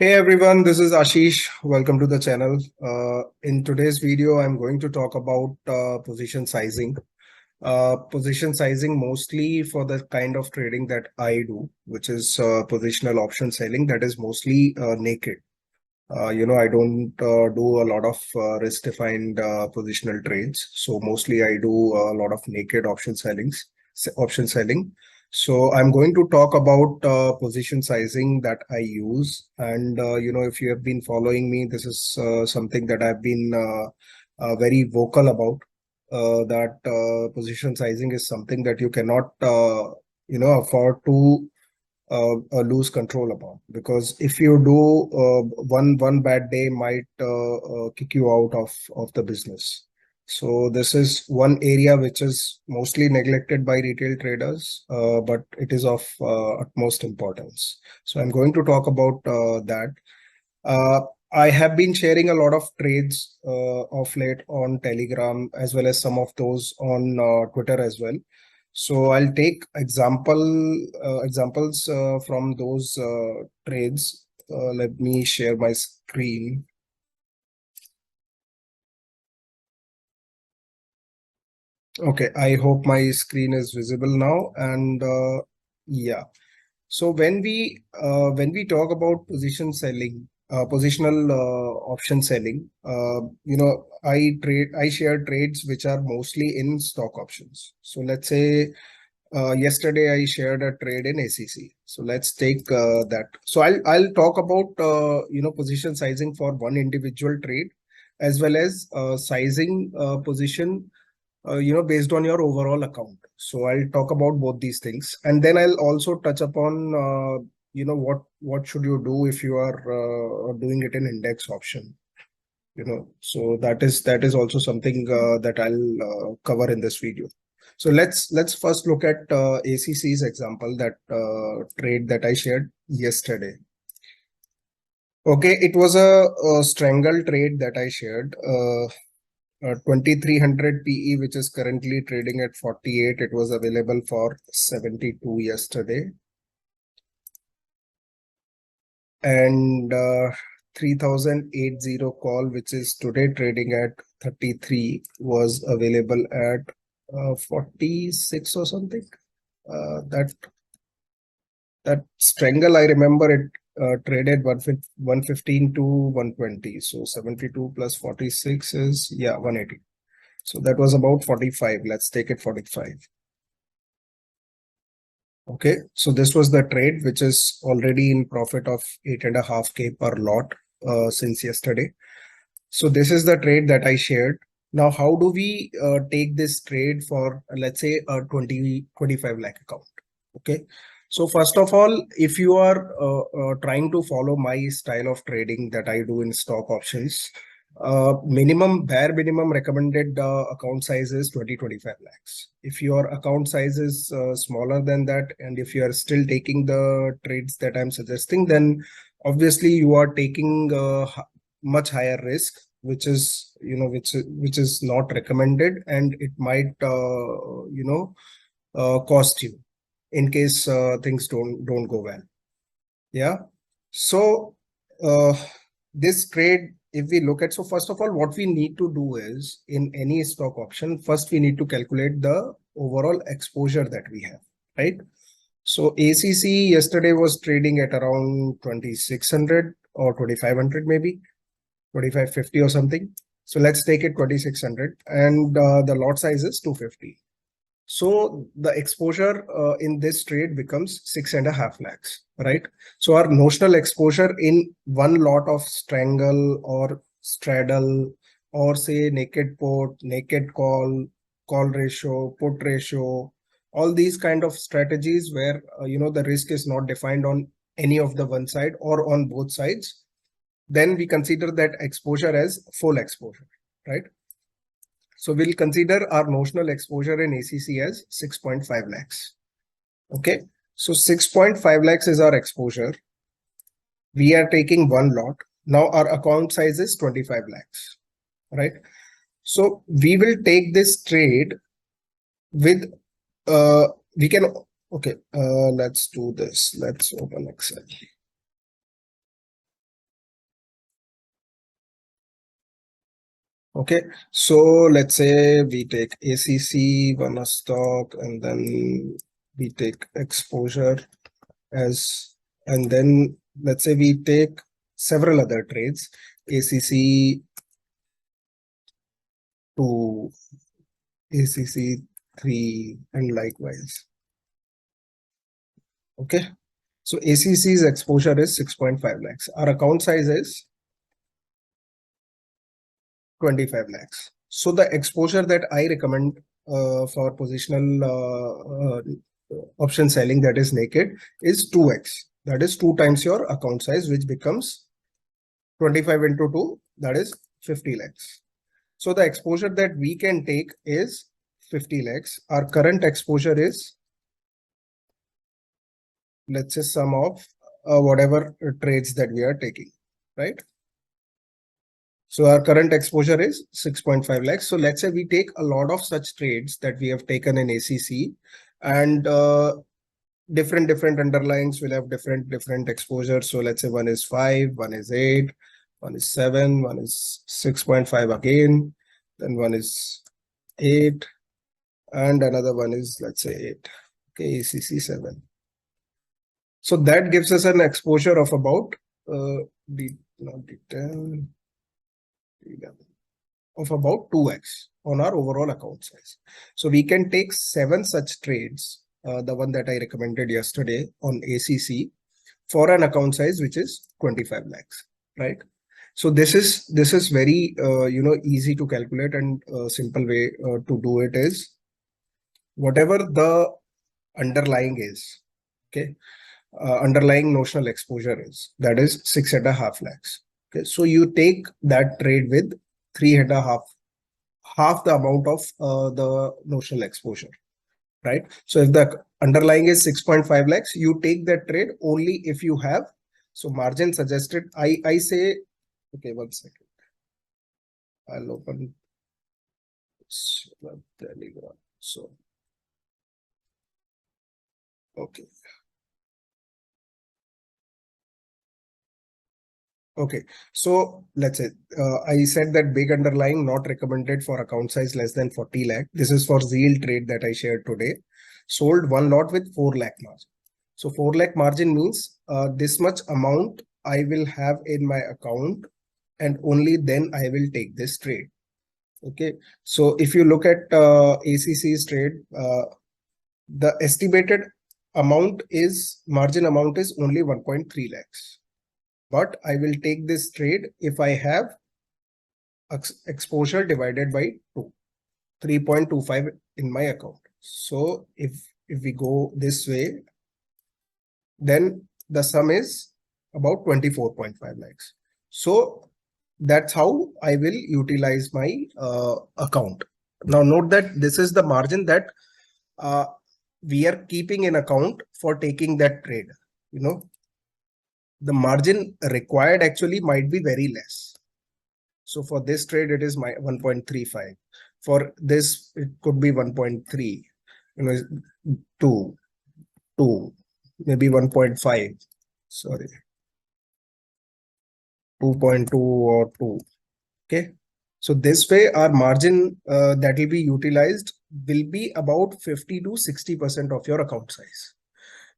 Hey everyone, this is Ashish. Welcome to the channel. In today's video, I'm going to talk about position sizing. Position sizing mostly for the kind of trading that I do, which is positional option selling, that is mostly naked. I don't do a lot of risk-defined positional trades. So mostly I do a lot of naked option selling. So I'm going to talk about position sizing that I use. And, if you have been following me, this is something that I've been very vocal about, that position sizing is something that you cannot, afford to lose control about, because if you do, one bad day might kick you out of the business. So this is one area which is mostly neglected by retail traders, but it is of utmost importance. So I'm going to talk about that. uh, I have been sharing a lot of trades of late on Telegram, as well as some of those on Twitter as well. So I'll take examples from those trades. Let me share my screen. Okay, I hope my screen is visible now. And yeah, so when we talk about positional option selling, I share trades which are mostly in stock options. So let's say yesterday I shared a trade in ACC. So let's take that. So I'll talk about position sizing for one individual trade, as well as sizing position based on your overall account. So I'll talk about both these things, and then I'll also touch upon what should you do if you are doing it in index option. So that is also something that I'll cover in this video. So let's first look at ACC's example, that trade that I shared yesterday. Okay, it was a strangle trade that I shared. 2300 PE, which is currently trading at 48. It was available for 72 yesterday. And 3080 call, which is today trading at 33, was available at 46 or something. That strangle, I remember it traded 115 to 120. So 72 plus 46 is, yeah, 180. So that was about 45. Let's take it 45. Okay, so this was the trade, which is already in profit of 8.5K per lot since yesterday. So this is the trade that I shared. Now, how do we take this trade for, let's say, a 25 lakh account? Okay. So first of all, if you are trying to follow my style of trading that I do in stock options, bare minimum recommended account size is 25 lakhs. If your account size is smaller than that, and if you are still taking the trades that I'm suggesting, then obviously you are taking much higher risk, which is which is not recommended, and it might cost you in case things don't go well. Yeah. So this trade, if we look at, so first of all, what we need to do is, in any stock option, first we need to calculate the overall exposure that we have, right? So ACC yesterday was trading at around 2600 or 2500, maybe 2550 or something. So let's take it 2600, and the lot size is 250. So the exposure in this trade becomes 6.5 lakhs, right? So our notional exposure in one lot of strangle or straddle, or say naked put, naked call, call ratio, put ratio, all these kind of strategies where the risk is not defined on any of the one side or on both sides, then we consider that exposure as full exposure, right? So we'll consider our notional exposure in ACC as 6.5 lakhs. Okay, so 6.5 lakhs is our exposure. We are taking one lot. Now our account size is 25 lakhs, right? So we will take this trade with, we can, okay, let's do this. Let's open Excel. Okay, so let's say we take ACC, one a stock, and then we take exposure as, and then let's say we take several other trades, ACC to ACC 3 and likewise. Okay, so ACC's exposure is 6.5 lakhs. Our account size is 25 lakhs. So the exposure that I recommend for positional option selling, that is naked, is 2x. That is 2 times your account size, which becomes 25 into 2, that is 50 lakhs. So the exposure that we can take is 50 lakhs. Our current exposure is, let's say, sum of whatever trades that we are taking, right? So our current exposure is 6.5 lakhs. So let's say we take a lot of such trades that we have taken in ACC, and different underlyings will have different exposure. So let's say one is 5, one is 8, one is 7, one is 6.5 again, then one is 8, and another one is, let's say, 8. Okay, ACC 7. So that gives us an exposure of about not D10, D11, of about 2x on our overall account size. So we can take 7 such trades, the one that I recommended yesterday on ACC, for an account size which is 25 lakhs, right? So this is very easy to calculate, and simple way to do it is whatever the underlying is, okay, underlying notional exposure is, that is 6.5 lakhs. Okay, so you take that trade with 3.5, half the amount of the notional exposure, right? So if the underlying is 6.5 lakhs, you take that trade only if you have, so margin suggested, I say, okay, 1 second, I'll open Telegram. So okay. Okay, so let's say I said that big underlying not recommended for account size less than 40 lakh. This is for Zeal trade that I shared today. Sold one lot with 4 lakh margin. So 4 lakh margin means this much amount I will have in my account, and only then I will take this trade. Okay, so if you look at ACC's trade, the estimated amount is, margin amount is only 1.3 lakhs. But I will take this trade if I have exposure divided by 2, 3.25 in my account. So if we go this way, then the sum is about 24.5 lakhs. So that's how I will utilize my account. Now note that this is the margin that we are keeping in account for taking that trade. The margin required actually might be very less. So for this trade, it is my 1.35. For this, it could be 1.3, 2, 2, maybe 1.5. Sorry, 2.2 or 2. Okay. So this way, our margin that will be utilized will be about 50 to 60% of your account size.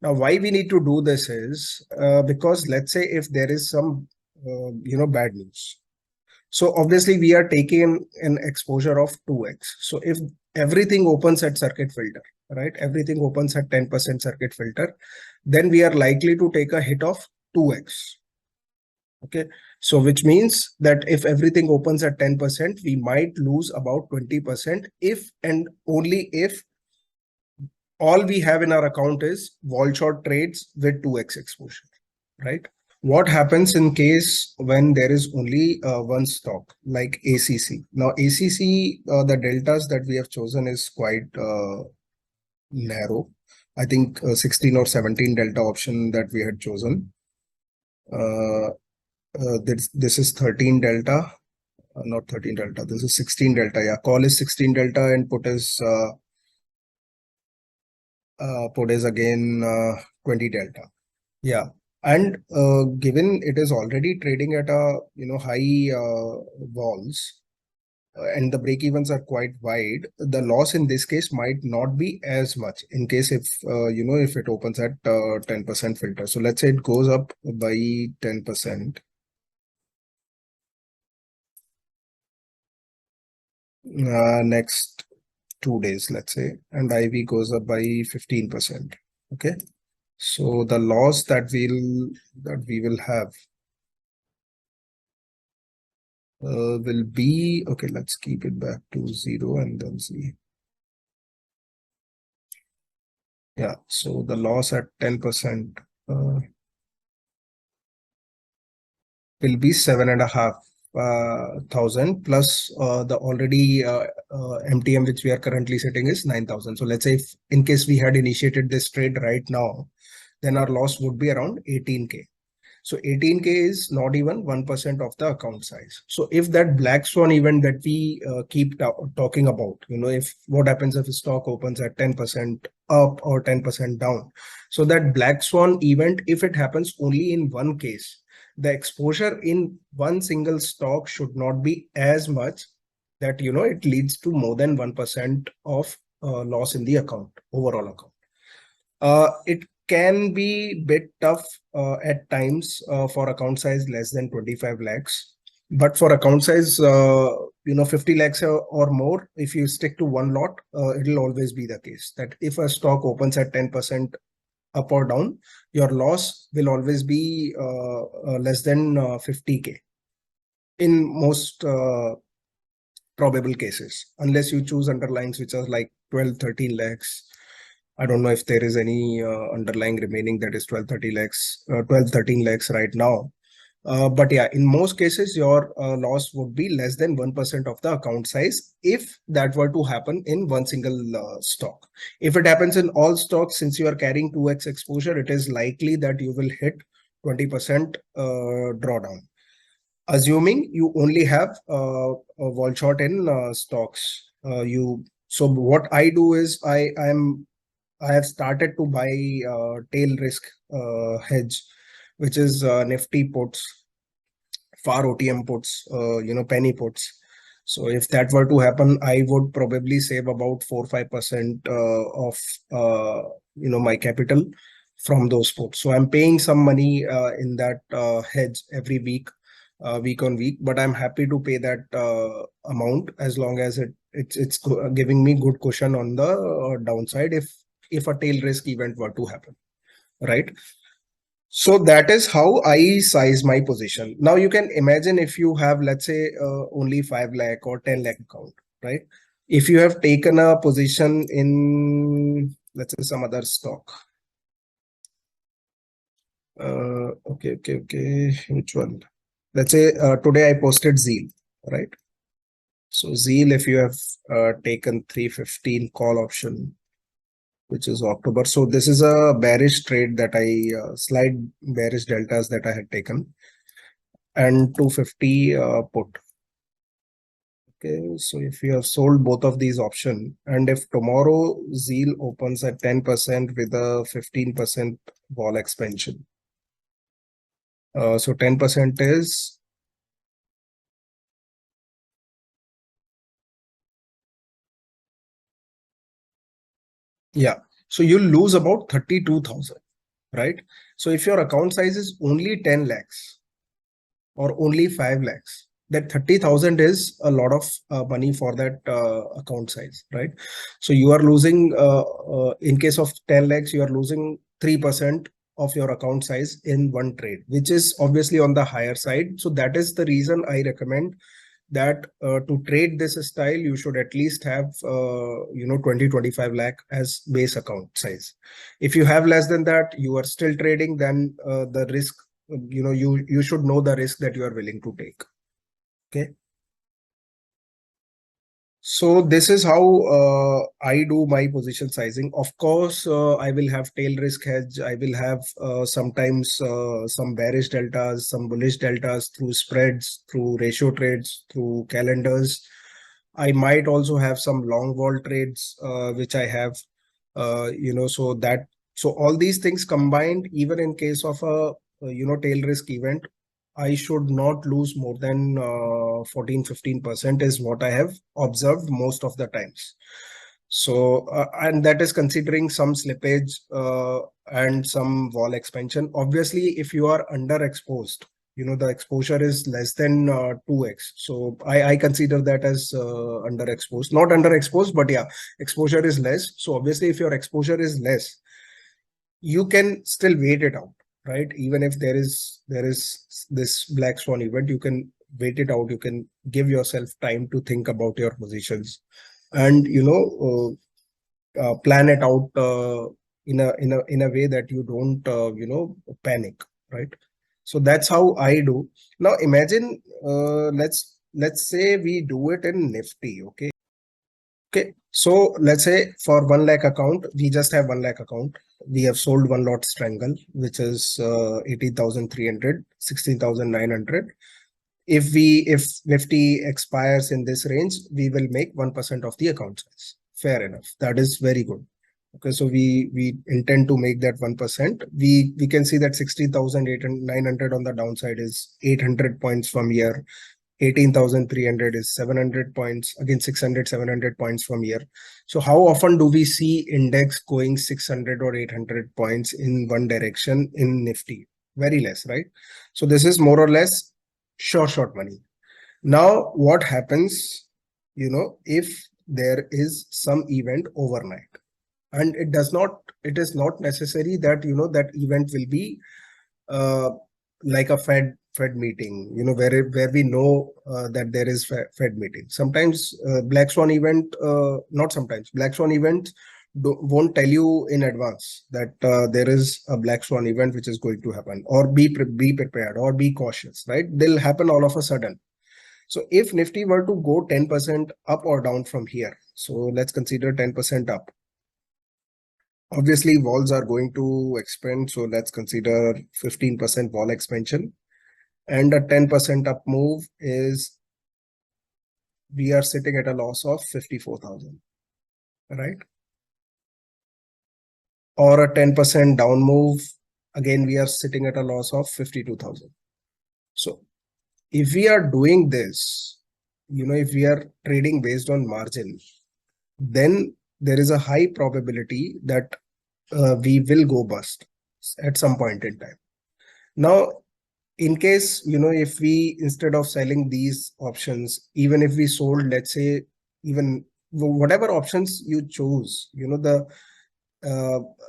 Now, why we need to do this is because let's say if there is some, bad news. So obviously we are taking an exposure of 2x. So if everything opens at circuit filter, right? Everything opens at 10% circuit filter, then we are likely to take a hit of 2x. Okay. So which means that if everything opens at 10%, we might lose about 20% if and only if all we have in our account is vol short trades with 2x exposure, right? What happens in case when there is only one stock like ACC? Now ACC, the deltas that we have chosen is quite narrow. I think 16 or 17 delta option that we had chosen. This is 13 delta, not 13 delta. This is 16 delta. Yeah, call is 16 delta and put is again 20 delta. Yeah. And given it is already trading at a high vols, and the break evens are quite wide, the loss in this case might not be as much in case if if it opens at 10% filter. So let's say it goes up by 10%. Next 2 days, let's say, and IV goes up by 15%. Okay, so the loss that we will have will be, okay, let's keep it back to 0 and then see. Yeah, so the loss at 10% will be 7,500 plus the already MTM which we are currently setting is 9,000. So let's say if in case we had initiated this trade right now, then our loss would be around 18K. So 18K is not even 1% of the account size. So if that black swan event that we keep talking about, if what happens if stock opens at 10% up or 10% down. So that black swan event, if it happens only in one case, the exposure in one single stock should not be as much that, it leads to more than 1% of loss in the account, overall account. It can be bit tough at times for account size less than 25 lakhs. But for account size, 50 lakhs or more, if you stick to one lot, it'll always be the case that if a stock opens at 10% up or down, your loss will always be less than 50K in most probable cases, unless you choose underlyings which are like 12, 13 lakhs. I don't know if there is any underlying remaining that is 12, 30 lakhs, 12, 13 lakhs right now. But yeah, in most cases, your loss would be less than 1% of the account size if that were to happen in one single stock. If it happens in all stocks, since you are carrying 2x exposure, it is likely that you will hit 20% drawdown. Assuming you only have a vol short in stocks. So what I do is I have started to buy tail risk hedge, which is Nifty puts, FAR OTM puts, penny puts. So if that were to happen, I would probably save about 4-5% of my capital from those puts. So I'm paying some money in that hedge every week, week on week, but I'm happy to pay that amount as long as it's giving me good cushion on the downside if a tail risk event were to happen, right? So that is how I size my position. Now you can imagine if you have, let's say, only 5 lakh or 10 lakh account, right? If you have taken a position in, let's say, some other stock. Okay. Which one? Let's say today I posted Zeal, right? So Zeal, if you have taken 315 call option, which is October. So this is a bearish trade that I slide bearish deltas that I had taken, and 250 put. Okay, so if you have sold both of these options, and if tomorrow Zeal opens at 10% with a 15% vol expansion, so 10% is, yeah, so you'll lose about 32,000, right? So if your account size is only 10 lakhs or only 5 lakhs, that 30,000 is a lot of money for that account size, right? So you are losing, in case of 10 lakhs, you are losing 3% of your account size in one trade, which is obviously on the higher side. So that is the reason I recommend that to trade this style, you should at least have 20-25 lakh as base account size. If you have less than that, you are still trading, then the risk, you should know the risk that you are willing to take. Okay. So this is how I do my position sizing. Of course, I will have tail risk hedge. I will have sometimes some bearish deltas, some bullish deltas through spreads, through ratio trades, through calendars. I might also have some long vol trades, which I have, so all these things combined, even in case of a, tail risk event, I should not lose more than 14-15% is what I have observed most of the times. So, and that is considering some slippage and some wall expansion. Obviously, if you are underexposed, the exposure is less than 2x. So I consider that as underexposed. Not underexposed, but yeah, exposure is less. So obviously, if your exposure is less, you can still wait it out, right? Even if there is this black swan event, you can wait it out. You can give yourself time to think about your positions, and plan it out in a way that you don't panic, right? So that's how I do. Now imagine, let's say we do it in Nifty. Okay, so let's say for 1 lakh account, we just have 1 lakh account. We have sold one lot strangle, which is 18,300, 16,900. If Nifty expires in this range, we will make 1% of the account size. Fair enough. That is very good. Okay, so we intend to make that 1%. We can see that 16,900 on the downside is 800 points from here. 18,300 is 700 points, again 600, 700 points from here. So how often do we see index going 600 or 800 points in one direction in Nifty? Very less, right? So this is more or less short money. Now what happens, if there is some event overnight, and it is not necessary that that event will be uh, like a Fed meeting, where we know that there is Fed meeting. Sometimes Black Swan event, not sometimes, Black Swan event won't tell you in advance that there is a Black Swan event which is going to happen, or be prepared, or be cautious, right? They'll happen all of a sudden. So if Nifty were to go 10% up or down from here, so let's consider 10% up. Obviously, walls are going to expand, so let's consider 15% wall expansion. And a 10% up move is, we are sitting at a loss of 54,000, right? Or a 10% down move, again, we are sitting at a loss of 52,000. So if we are doing this, if we are trading based on margin, then there is a high probability that we will go bust at some point in time. Now, in case, if we, instead of selling these options, even if we sold, let's say, even whatever options you choose,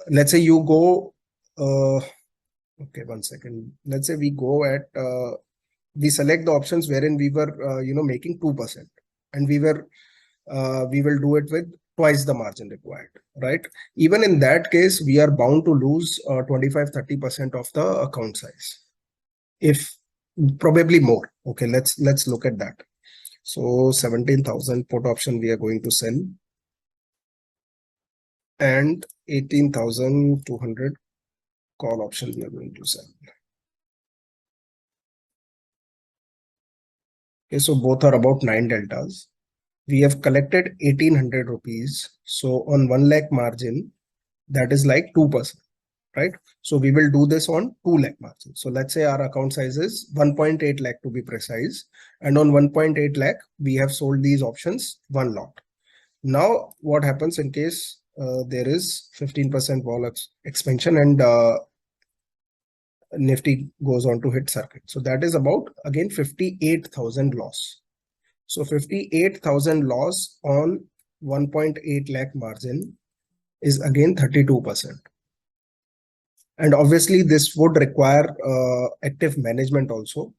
let's say you go, okay, 1 second. Let's say we go at, we select the options wherein we were, making 2%, and we will do it with twice the margin required, right? Even in that case, we are bound to lose 25-30% of the account size, if probably more. Okay, let's look at that. So 17,000 put option we are going to sell, and 18,200 call option we are going to sell. Okay, so both are about 9 deltas. We have collected 1,800 rupees. So on 1 lakh margin, that is like 2%, right? So we will do this on 2 lakh margin. So let's say our account size is 1.8 lakh to be precise. And on 1.8 lakh, we have sold these options one lot. Now, what happens in case there is 15% wall expansion and Nifty goes on to hit circuit? So that is about, again, 58,000 loss. So 58,000 loss on 1.8 lakh margin is again 32%. And obviously this would require active management also,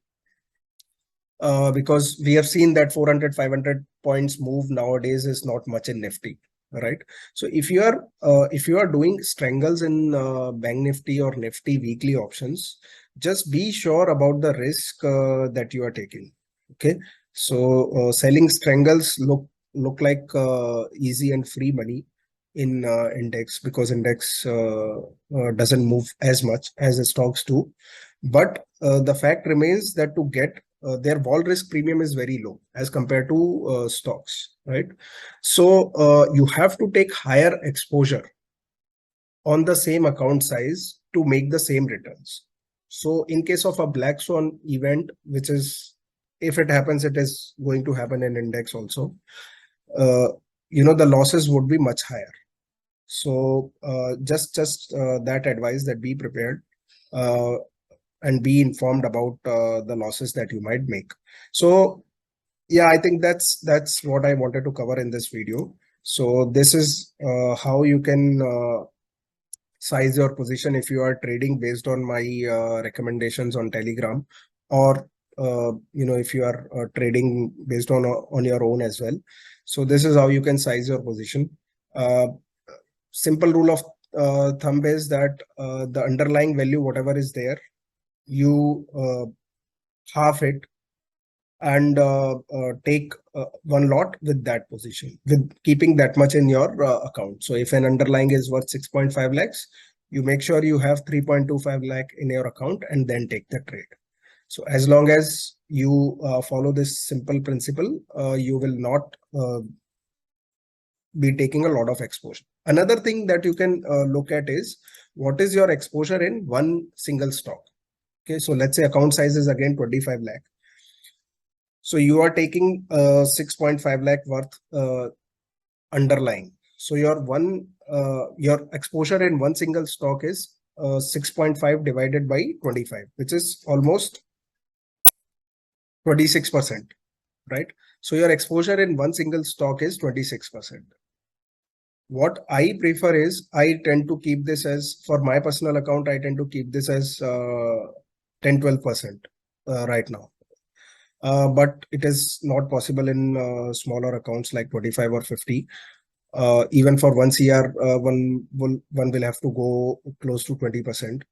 because we have seen that 400-500 points move nowadays is not much in Nifty, right? So if you are doing strangles in Bank Nifty or Nifty weekly options, just be sure about the risk that you are taking. Okay, so selling strangles look like easy and free money in index, because index doesn't move as much as the stocks do. But the fact remains that to get their vol risk premium is very low as compared to stocks, right? So you have to take higher exposure on the same account size to make the same returns. So in case of a black swan event, which is, if it happens, it is going to happen in index also, uh, the losses would be much higher. So just that advice, that be prepared uh, and be informed about the losses that you might make. So yeah, I think that's what I wanted to cover in this video. So this is how you can size your position if you are trading based on my recommendations on Telegram, or if you are trading based on your own as well. So this is how you can size your position. uh, Simple rule of thumb is that the underlying value, whatever is there, you half it and take one lot with that position, with keeping that much in your account. So if an underlying is worth 6.5 lakhs, you make sure you have 3.25 lakh in your account and then take the trade. So as long as you follow this simple principle, you will not be taking a lot of exposure. Another thing that you can look at is what is your exposure in one single stock. Okay, so let's say account size is again 25 lakh. So you are taking 6.5 lakh worth underlying. So your exposure in one single stock is 6.5 divided by 25, which is almost 26%, right? So your exposure in one single stock is 26%. What I prefer is, I tend to keep this as, for my personal account, I tend to keep this as 10-12% right now. But it is not possible in smaller accounts like 25 or 50. Even for 1 CR, one will have to go close to 20%.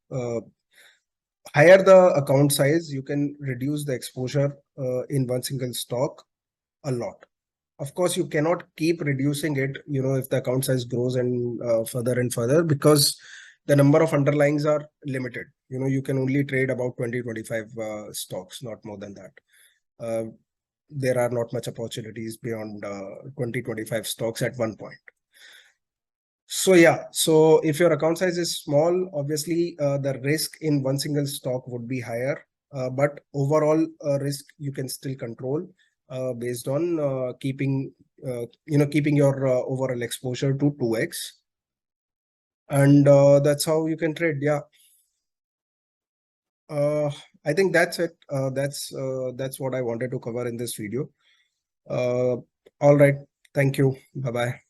Higher the account size, you can reduce the exposure in one single stock a lot. Of course, you cannot keep reducing it, if the account size grows and further and further, because the number of underlyings are limited. You can only trade about 20-25 stocks, not more than that. There are not much opportunities beyond 20-25 stocks at one point. So yeah, so if your account size is small, obviously the risk in one single stock would be higher, but overall risk you can still control based on keeping your overall exposure to 2x, and that's how you can trade. Yeah. uh, I think that's it. That's what I wanted to cover in this video. All right, thank you, bye bye.